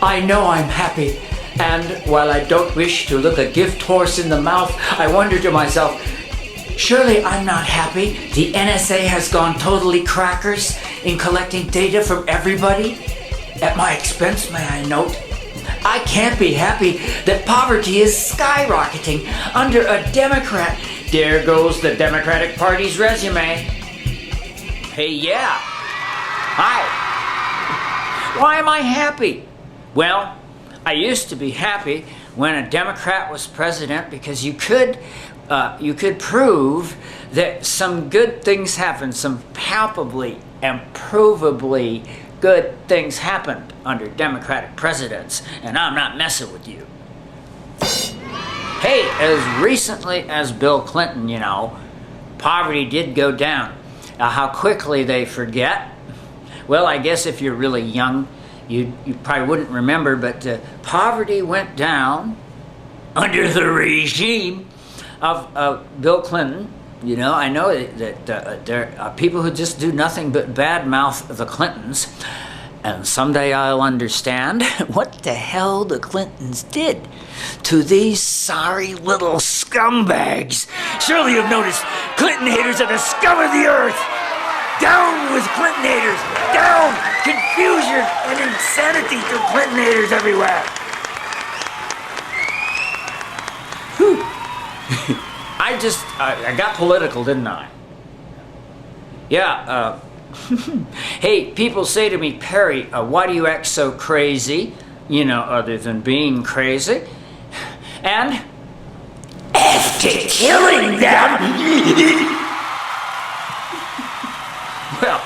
I know I'm happy. And while I don't wish to look a gift horse in the mouth, I wonder to myself, surely I'm not happy. The NSA has gone totally crackers in collecting data from everybody. At my expense, may I note. I can't be happy that poverty is skyrocketing under a Democrat. There goes the Democratic Party's resume. Hey, yeah. Hi. Why am I happy? Well, I used to be happy when a Democrat was president because you could prove that some good things happened, some palpably and provably good things happened under Democratic presidents, and I'm not messing with you. Hey, as recently as Bill Clinton, you know, poverty did go down. How quickly they forget. Well, I guess if you're really young, you probably wouldn't remember, but poverty went down under the regime of Bill Clinton. You know, I know that there are people who just do nothing but badmouth the Clintons. And someday I'll understand what the hell the Clintons did to these sorry little scumbags. Surely you've noticed Clinton haters are the scum of the earth. Down with Clinton haters. Down. Confusion and insanity to Clinton haters everywhere. Whew. I got political, didn't I? Yeah, hey, people say to me, Perry, why do you act so crazy? You know, other than being crazy. And after killing them. Well,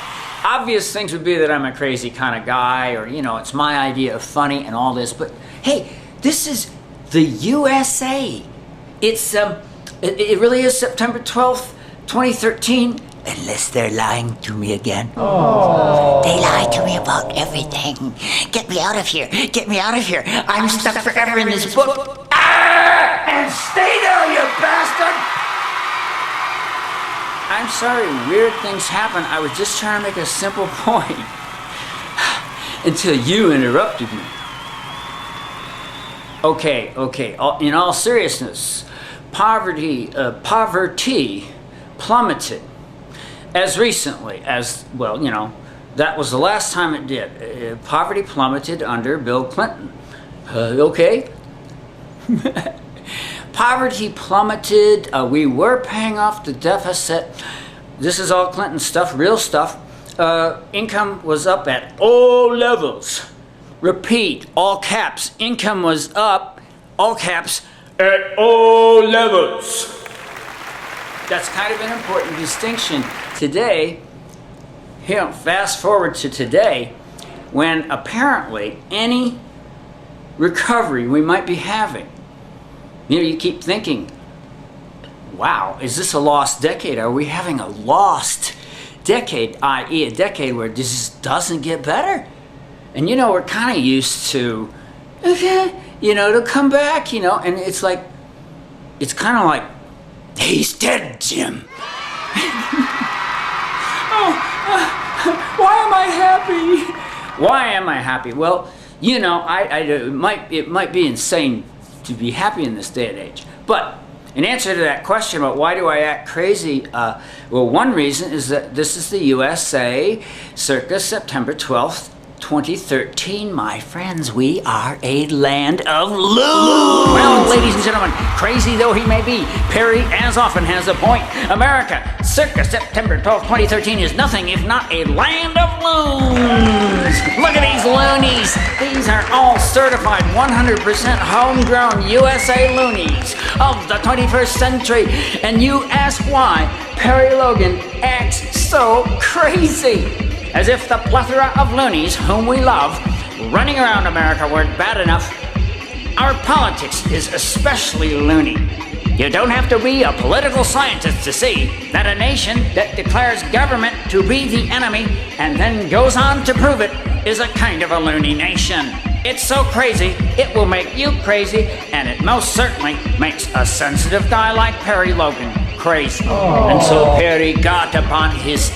obvious things would be that I'm a crazy kind of guy, or, you know, it's my idea of funny and all this. But hey, this is the USA. It's It really is September 12th, 2013. Unless they're lying to me again. Oh. They lie to me about everything. Get me out of here. Get me out of here. I'm stuck forever in this book. Ah! And stay there, you bastard! I'm sorry, weird things happen. I was just trying to make a simple point. Until you interrupted me. Okay. In all seriousness, poverty plummeted as recently as, well, you know, that was the last time it did. Poverty plummeted under Bill Clinton. Okay? Poverty plummeted. We were paying off the deficit. This is all Clinton stuff, real stuff. Income was up at all levels. Repeat, all caps. Income was up, all caps, at all levels. That's kind of an important distinction. Today, here, fast forward to today, when apparently any recovery we might be having, you know, you keep thinking, wow, is this a lost decade? Are we having a lost decade, i.e. a decade where this doesn't get better? And, you know, we're kind of used to, okay, you know, to come back, you know, and it's like, it's kind of like, he's dead, Jim. Why am I happy? Why am I happy? Well, you know, it might be insane to be happy in this day and age. But in answer to that question about why do I act crazy, well, one reason is that this is the USA circa September 12th, 2013, my friends. We are a land of loons. Well, ladies and gentlemen, crazy though he may be, Perry as often has a point. America, circa September 12th, 2013 is nothing if not a land of loons. Look at these loonies. These are all certified 100% homegrown USA loonies of the 21st century. And you ask why Perry Logan acts so crazy. As if the plethora of loonies whom we love running around America weren't bad enough. Our politics is especially loony. You don't have to be a political scientist to see that a nation that declares government to be the enemy and then goes on to prove it is a kind of a loony nation. It's so crazy, it will make you crazy, and it most certainly makes a sensitive guy like Perry Logan crazy. And so Perry got upon his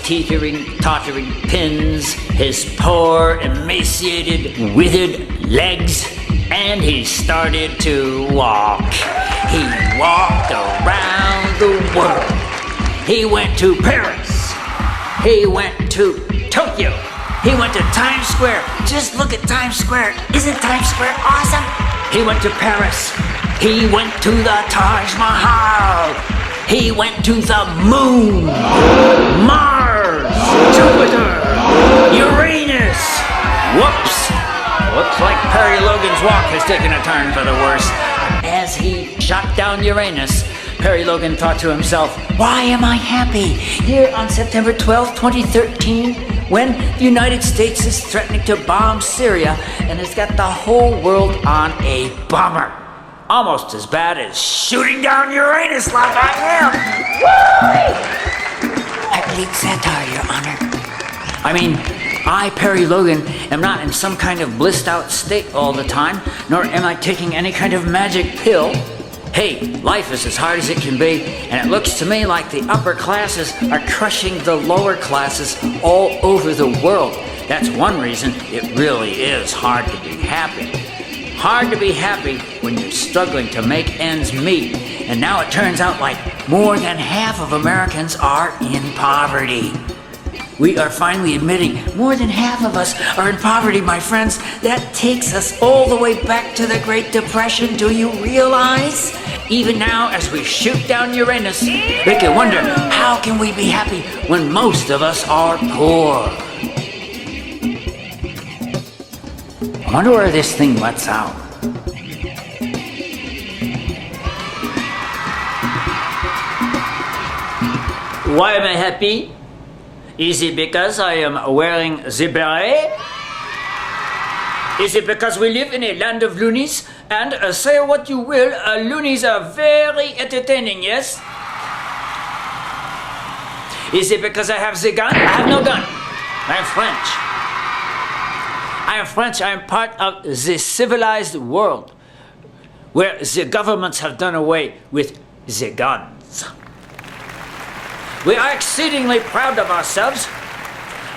tottering pins, his poor, emaciated, withered legs, and he started to walk. He walked around the world. He went to Paris. He went to Tokyo. He went to Times Square. Just look at Times Square. Isn't Times Square awesome? He went to Paris. He went to the Taj Mahal. He went to the moon, Mars, Jupiter, Uranus. Whoops. Looks like Perry Logan's walk has taken a turn for the worse. As he shot down Uranus, Perry Logan thought to himself, why am I happy here on September 12, 2013, when the United States is threatening to bomb Syria and has got the whole world on a bomber? Almost as bad as shooting down Uranus like I am. I bleed satire, Your Honor. I mean, I, Perry Logan, am not in some kind of blissed out state all the time, nor am I taking any kind of magic pill. Hey, life is as hard as it can be, and it looks to me like the upper classes are crushing the lower classes all over the world. That's one reason it really is hard to be happy. Hard to be happy when you're struggling to make ends meet, and now it turns out like more than half of Americans are in poverty. We are finally admitting more than half of us are in poverty, my friends. That takes us all the way back to the Great Depression. Do you realize? Even now, as we shoot down Uranus, we can wonder, how can we be happy when most of us are poor? I wonder where this thing lets out. Why am I happy? Is it because I am wearing the beret? Is it because we live in a land of loonies? And say what you will, loonies are very entertaining, yes? Is it because I have the gun? I have no gun. I am French. I am French. I am part of the civilized world where the governments have done away with the guns. We are exceedingly proud of ourselves.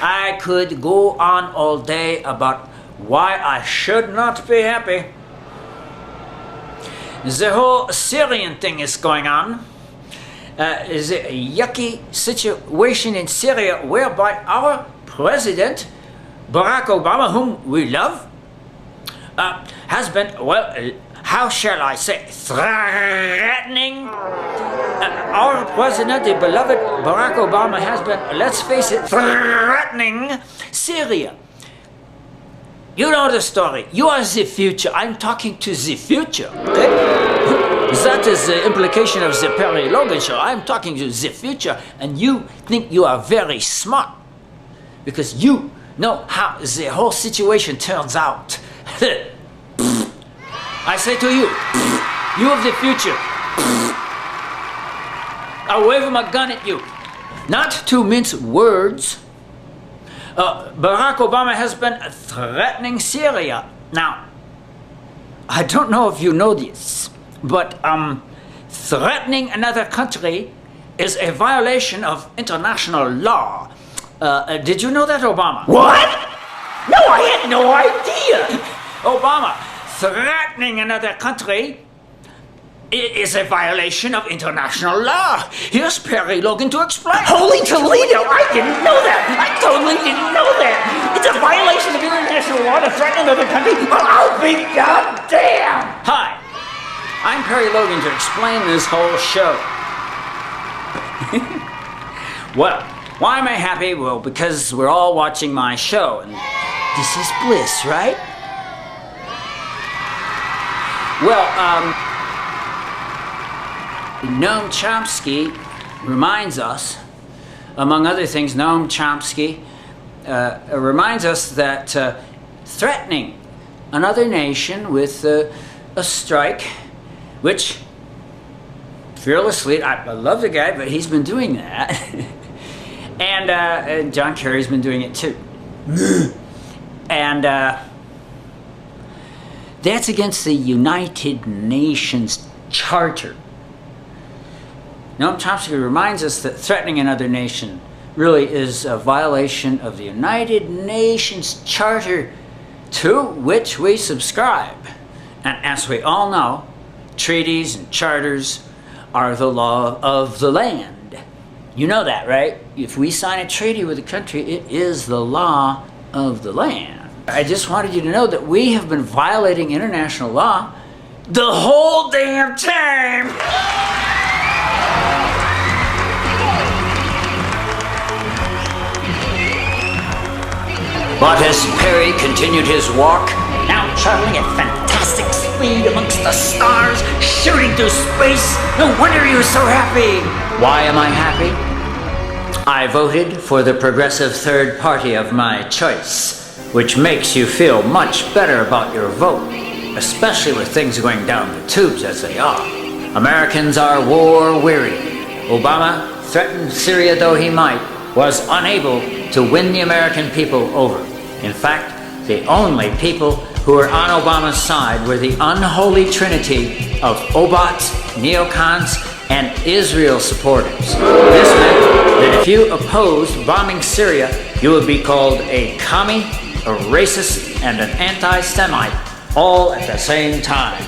I could go on all day about why I should not be happy. The whole Syrian thing is going on. The yucky situation in Syria whereby our president, Barack Obama, whom we love, has been, well, how shall I say, threatening. Our president, the beloved Barack Obama, has been, let's face it, threatening Syria. You know the story. You are the future. I'm talking to the future, okay? That is the implication of the Perry Logan show. I'm talking to the future, and you think you are very smart because you know how the whole situation turns out. I say to you, you of the future, I'll wave my gun at you. Not to mince words, Barack Obama has been threatening Syria. Now, I don't know if you know this, but threatening another country is a violation of international law. Did you know that, Obama? What? No, I had no idea. Obama, threatening another country is a violation of international law. Here's Perry Logan to explain. Holy Toledo, I didn't know that. I totally didn't know that. It's a violation of international law to threaten another country. Well, I'll be goddamn. Hi, I'm Perry Logan to explain this whole show. Well, why am I happy? Well, because we're all watching my show, and this is bliss, right? Well, Noam Chomsky reminds us, among other things, Noam Chomsky reminds us that threatening another nation with a strike, which fearlessly, I love the guy, but he's been doing that. And John Kerry's been doing it too. And that's against the United Nations Charter. Noam Chomsky reminds us that threatening another nation really is a violation of the United Nations Charter to which we subscribe. And as we all know, treaties and charters are the law of the land. You know that, right? If we sign a treaty with a country, it is the law of the land. I just wanted you to know that we have been violating international law the whole damn time. But as Perry continued his walk, now traveling at fantastic speed amongst the stars, shooting through space, no wonder he was so happy. Why am I happy? I voted for the progressive third party of my choice, which makes you feel much better about your vote, especially with things going down the tubes as they are. Americans are war-weary. Obama, threatened Syria though he might, was unable to win the American people over. In fact, the only people who were on Obama's side were the unholy trinity of Obots, neocons, and Israel supporters. This meant that if you opposed bombing Syria, you would be called a commie, a racist, and an anti-Semite, all at the same time.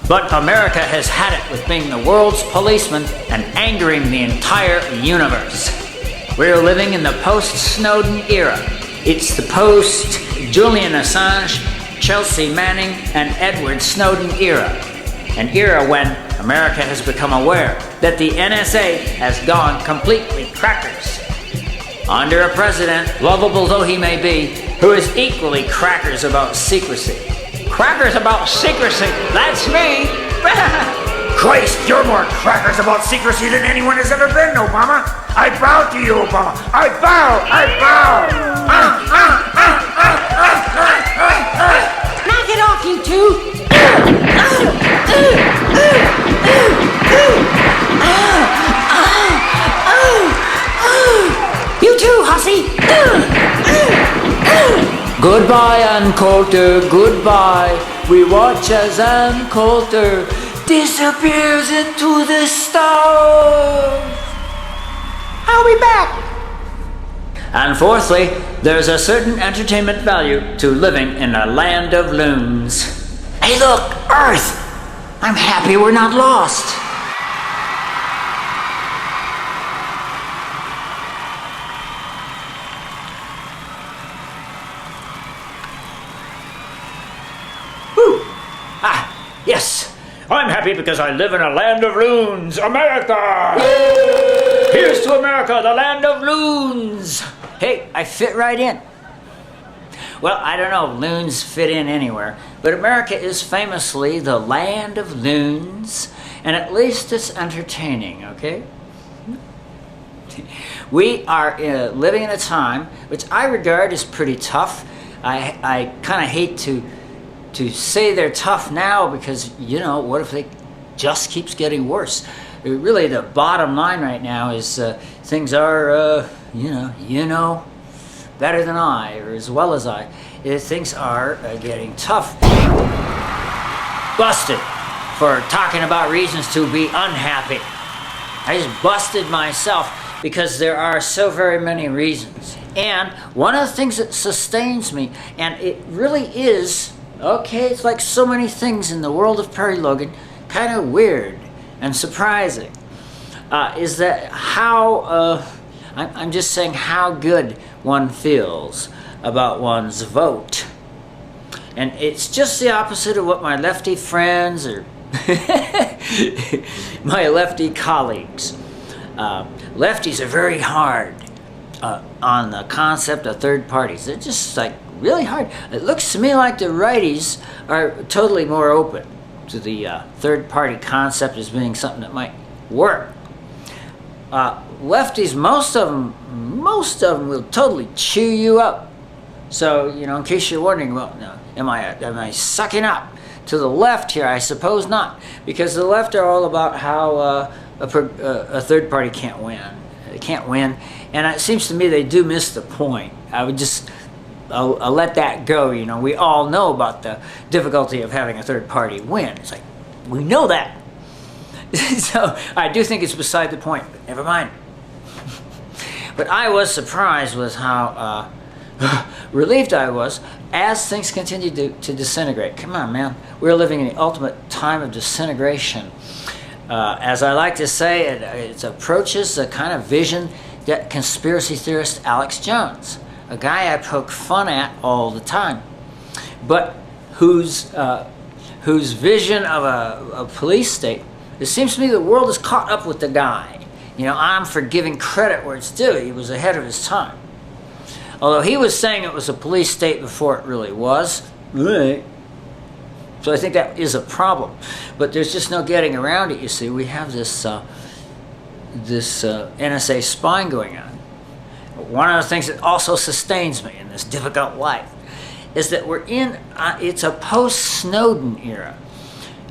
But America has had it with being the world's policeman and angering the entire universe. We're living in the post-Snowden era. It's the post-Julian Assange, Chelsea Manning, and Edward Snowden era. An era when America has become aware that the NSA has gone completely crackers. Under a president, lovable though he may be, who is equally crackers about secrecy. Crackers about secrecy, that's me! Christ, you're more crackers about secrecy than anyone has ever been, Obama. I bow to you, Obama. I bow. Knock it off, you two! You too, hussy! Goodbye, Ann Coulter, goodbye. We watch as Ann Coulter disappears into the stars. I'll be back! And fourthly, there's a certain entertainment value to living in a land of loons. Hey look, Earth! I'm happy we're not lost. Woo! Ah, yes. I'm happy because I live in a land of loons. America! Here's to America, the land of loons! Hey, I fit right in. Well, I don't know, loons fit in anywhere, but America is famously the land of loons, and at least it's entertaining, okay? We are living in a time which I regard as pretty tough. I kind of hate to say they're tough now because, you know, what if it just keeps getting worse? Really, the bottom line right now is things are, you know, better than I, or as well as I. Things are getting tough. Busted for talking about reasons to be unhappy. I just busted myself because there are so very many reasons. And one of the things that sustains me, and it really is, okay, it's like so many things in the world of Perry Logan, kind of weird and surprising, is that how, I'm just saying how good one feels about one's vote. And it's just the opposite of what my lefty friends or my lefty colleagues. Lefties are very hard on the concept of third parties. They're just like really hard. It looks to me like the righties are totally more open to the third party concept as being something that might work. Lefties, most of them will totally chew you up. So, you know, in case you're wondering, well, no, am I sucking up to the left here? I suppose not, because the left are all about how a third party can't win. They can't win, and it seems to me they do miss the point. I'll let that go. You know, we all know about the difficulty of having a third party win. It's like, we know that. So I do think it's beside the point, but never mind. But I was surprised with how relieved I was as things continued to disintegrate. Come on, man. We're living in the ultimate time of disintegration. As I like to say, it approaches the kind of vision that conspiracy theorist Alex Jones, a guy I poke fun at all the time, but whose vision of a police state, it seems to me the world is caught up with the guy. You know, I'm for giving credit where it's due. He was ahead of his time. Although he was saying it was a police state before it really was. Right. So I think that is a problem. But there's just no getting around it, you see. We have this NSA spying going on. One of the things that also sustains me in this difficult life is that we're in, it's a post-Snowden era.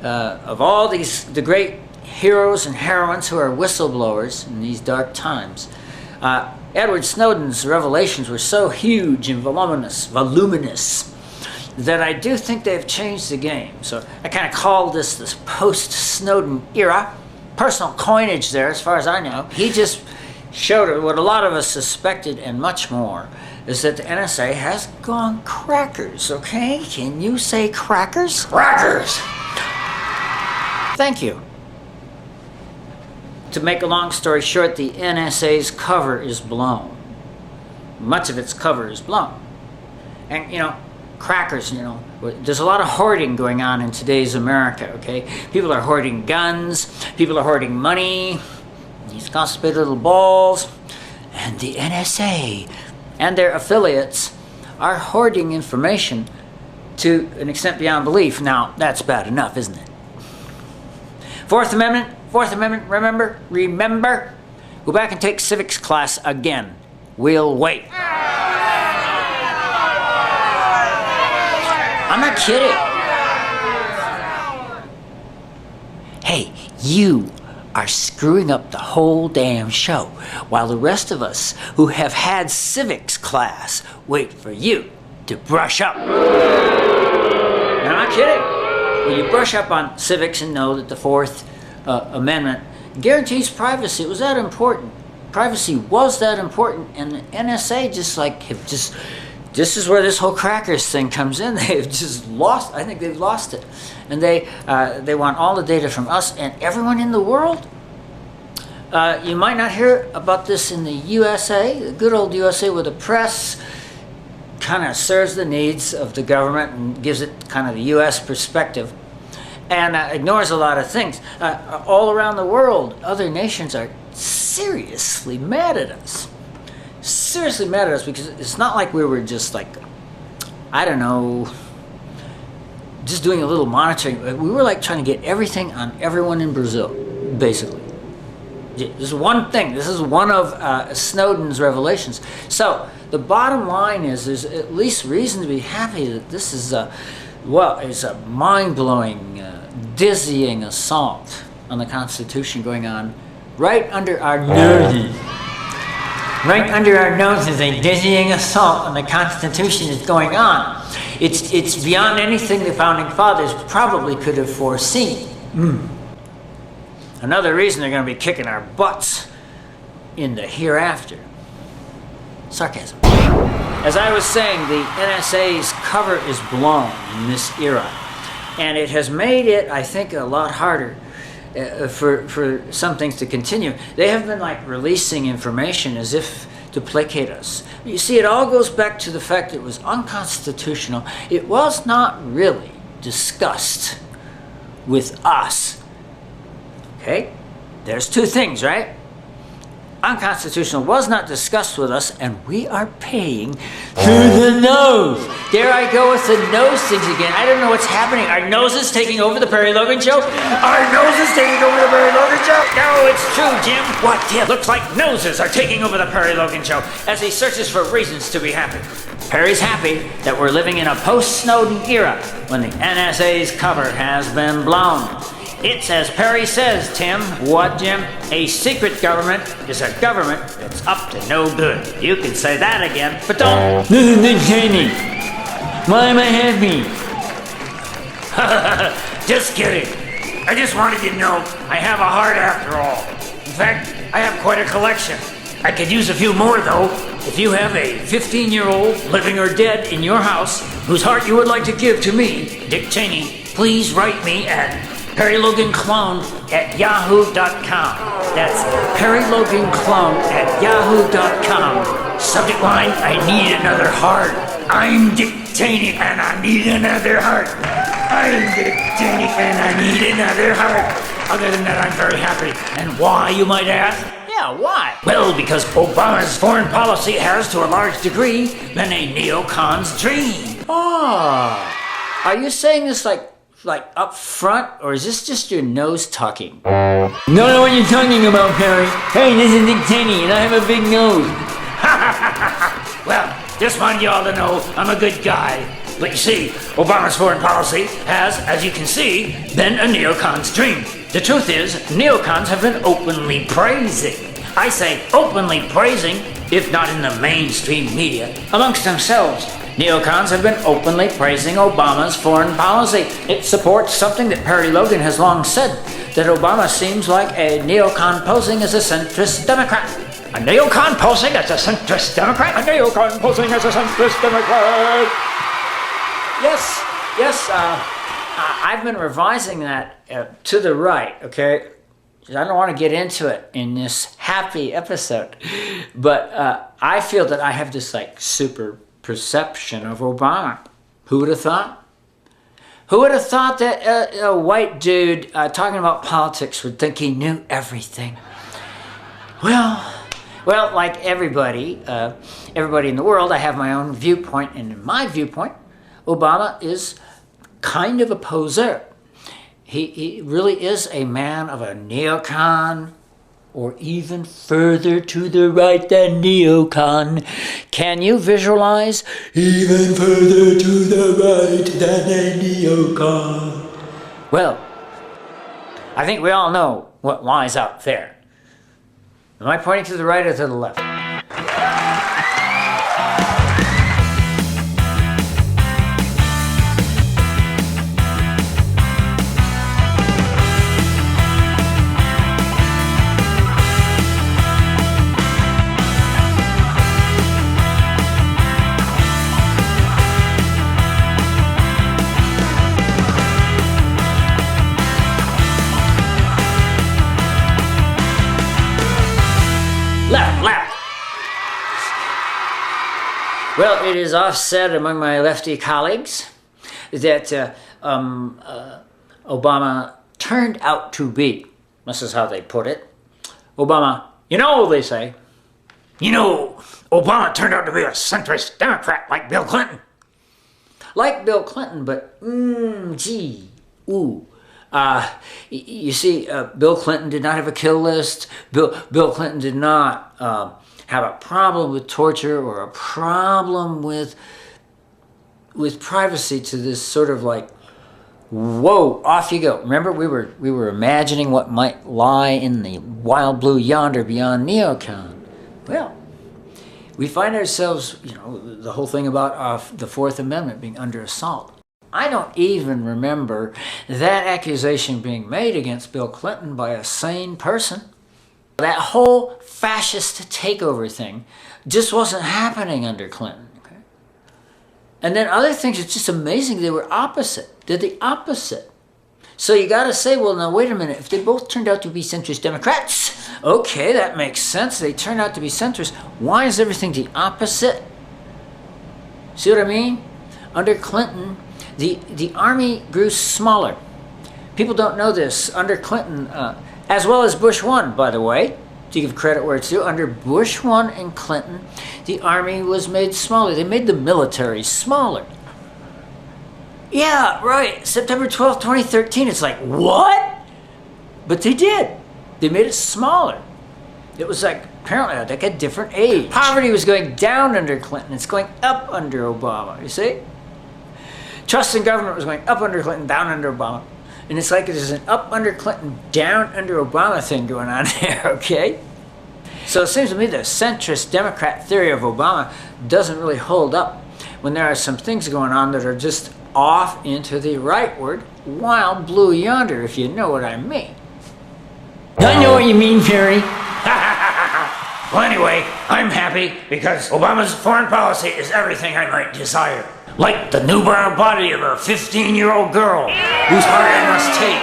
Of all the great heroes and heroines who are whistleblowers in these dark times, Edward Snowden's revelations were so huge and voluminous, that I do think they've changed the game. So I kind of call this post-Snowden era. Personal coinage there, as far as I know. He just showed what a lot of us suspected and much more, is that the NSA has gone crackers, okay? Can you say crackers? Crackers! Thank you. To make a long story short, the NSA's cover is blown. Much of its cover is blown. And, you know, crackers, you know, there's a lot of hoarding going on in today's America, okay? People are hoarding guns, people are hoarding money, these constipated little balls, and the NSA and their affiliates are hoarding information to an extent beyond belief. Now, that's bad enough, isn't it? Fourth Amendment, remember? Go back and take civics class again. We'll wait. I'm not kidding. Hey, you are screwing up the whole damn show, while the rest of us who have had civics class wait for you to brush up. And I'm not kidding. Well, you brush up on civics and know that the Fourth Amendment guarantees privacy. It was that important. Privacy was that important, and the NSA this is where this whole crackers thing comes in. They've just lost, I think they've lost it. And they want all the data from us and everyone in the world. You might not hear about this in the USA, the good old USA, where the press kind of serves the needs of the government and gives it kind of the US perspective, and ignores a lot of things. All around the world, other nations are seriously mad at us. Seriously mad at us, because it's not like we were just like, I don't know, just doing a little monitoring. We were like trying to get everything on everyone in Brazil, basically. This is one thing. This is one of Snowden's revelations. So the bottom line is there's at least reason to be happy that this is it's a mind-blowing, dizzying assault on the Constitution going on right under our noses. Right under our noses, a dizzying assault on the Constitution is going on. It's beyond anything the Founding Fathers probably could have foreseen. Another reason they're going to be kicking our butts in the hereafter. Sarcasm. As I was saying, the NSA's cover is blown in this era. And it has made it, I think, a lot harder for some things to continue. They have been like releasing information as if to placate us. You see, it all goes back to the fact that it was unconstitutional. It was not really discussed with us. Okay? There's two things, right? Unconstitutional was not discussed with us, and we are paying through the nose. There I go with the nose things again. I don't know what's happening. Are noses taking over the Perry Logan Show? Are noses taking over the Perry Logan Show? No, it's true, Jim. What, Tim? Looks like noses are taking over the Perry Logan Show as he searches for reasons to be happy. Perry's happy that we're living in a post-Snowden era when the NSA's cover has been blown. It's as Perry says, Tim. What, Jim? A secret government is a government that's up to no good. You can say that again, but don't. Jamie, why am I happy? Just kidding. I just wanted you to know I have a heart after all. In fact, I have quite a collection. I could use a few more, though. If you have a 15-year-old living or dead in your house whose heart you would like to give to me, Dick Cheney, please write me at perryloganclone@yahoo.com. That's perryloganclone@yahoo.com. Subject line, I need another heart. I'm Dick Cheney and I need another heart. I'm Dick Cheney and I need another heart. Other than that, I'm very happy. And why, you might ask? Yeah, why? Well, because Obama's foreign policy has, to a large degree, been a neocon's dream. Oh, are you saying this like up front, or is this just your nose talking? Don't know what you're talking about, Perry. Hey, this is Dick Cheney, and I have a big nose. Well, just wanted you all to know I'm a good guy. But you see, Obama's foreign policy has, as you can see, been a neocon's dream. The truth is, neocons have been openly praising. I say openly praising, if not in the mainstream media, amongst themselves. Neocons have been openly praising Obama's foreign policy. It supports something that Perry Logan has long said, that Obama seems like a neocon posing as a centrist Democrat. A neocon posing as a centrist Democrat? A neocon posing as a centrist Democrat! Yes, I've been revising that to the right, okay? I don't want to get into it in this happy episode, but I feel that I have this like super perception of Obama. Who would have thought? Who would have thought that a white dude talking about politics would think he knew everything? Well, like everybody in the world, I have my own viewpoint, and in my viewpoint, Obama is kind of a poser. He really is a man of a neocon, or even further to the right than neocon. Can you visualize? Even further to the right than a neocon. Well, I think we all know what lies out there. Am I pointing to the right or to the left? Left. Well, it is offset among my lefty colleagues that Obama turned out to be, this is how they put it, Obama, they say, Obama turned out to be a centrist Democrat like Bill Clinton. Like Bill Clinton, but you see, Bill Clinton did not have a kill list. Bill Clinton did not have a problem with torture or a problem with privacy to this sort of like, whoa, off you go. Remember, we were imagining what might lie in the wild blue yonder beyond neocon. Well, we find ourselves, the whole thing about the Fourth Amendment being under assault. I don't even remember that accusation being made against Bill Clinton by a sane person. That whole fascist takeover thing just wasn't happening under Clinton. Okay? And then other things, it's just amazing they were opposite. They're the opposite. So you got to say, well, now wait a minute. If they both turned out to be centrist Democrats, okay, that makes sense. They turned out to be centrist. Why is everything the opposite? See what I mean? Under Clinton, the army grew smaller. People don't know this. Under Clinton, as well as Bush 1, by the way, to give credit where it's due, under Bush 1 and Clinton, the army was made smaller. They made the military smaller. Yeah, right. September 12th, 2013. It's like, what? But they did. They made it smaller. It was like, apparently, like a different age. Poverty was going down under Clinton. It's going up under Obama, you see? Trust in government was going up under Clinton, down under Obama. And it's like there's an up under Clinton, down under Obama thing going on there, okay? So it seems to me the centrist Democrat theory of Obama doesn't really hold up when there are some things going on that are just off into the rightward, wild blue yonder, if you know what I mean. I know what you mean, Perry. Well, anyway, I'm happy because Obama's foreign policy is everything I might desire. Like the nubile body of a 15-year-old girl whose heart I must take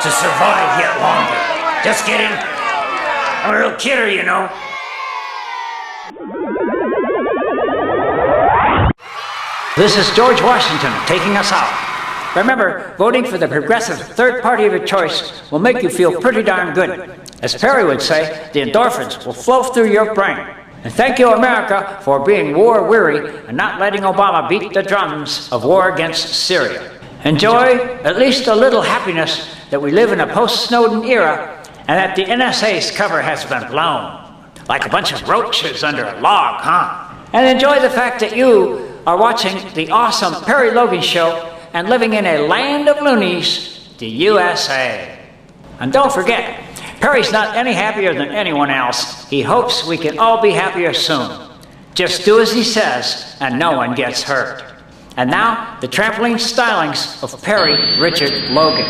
to survive yet longer. Just kidding. I'm a real kidder, you know. This is George Washington taking us out. Remember, voting for the progressive third party of your choice will make you feel pretty darn good. As Perry would say, the endorphins will flow through your brain. And thank you, America, for being war-weary and not letting Obama beat the drums of war against Syria. Enjoy at least a little happiness that we live in a post-Snowden era and that the NSA's cover has been blown. Like a bunch of roaches under a log, huh? And enjoy the fact that you are watching the awesome Perry Logan Show and living in a land of loonies, the USA. And don't forget, Perry's not any happier than anyone else. He hopes we can all be happier soon. Just do as he says, and no one gets hurt. And now, the trampling stylings of Perry Richard Logan.